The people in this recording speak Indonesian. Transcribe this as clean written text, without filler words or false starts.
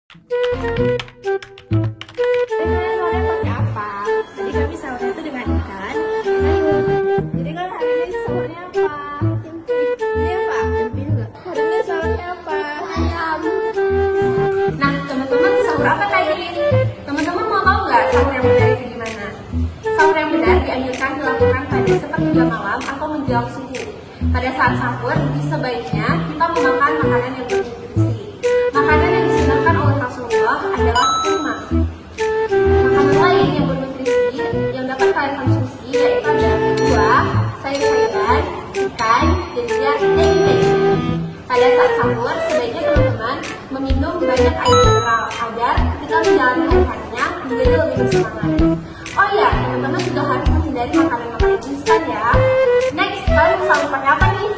Sahurnya pakai apa? Tadi kami sahurnya itu dengan ikan, sayur. Jadi kan hari ini sahurnya apa? Ini apa? Tempe juga. Hari ini sahurnya apa? Ayam. Nah, teman-teman sahur apa tadi? Teman-teman mau tahu nggak sahur yang benar itu gimana? Sahur yang benar dianjurkan dilakukan pada sepertiga malam atau menjelang subuh. Pada saat sahur, sebaiknya kita memakan makanan yang bernutrisi. Makanan yang disunahkan oleh Rasulullah adalah kurma. Makanan lain yang bernutrisi yang dapat kalian konsumsi yaitu ada buah, sayur-sayuran, ikan, dan juga daging-daging. Pada saat sahur, sebaiknya teman-teman meminum banyak air mineral agar ketika menjalani hari-harinya menjadi lebih bersemangat. Oh iya, teman-teman juga harus menghindari makanan-makanan instan ya. Next, kalian sahur pakai apa nih?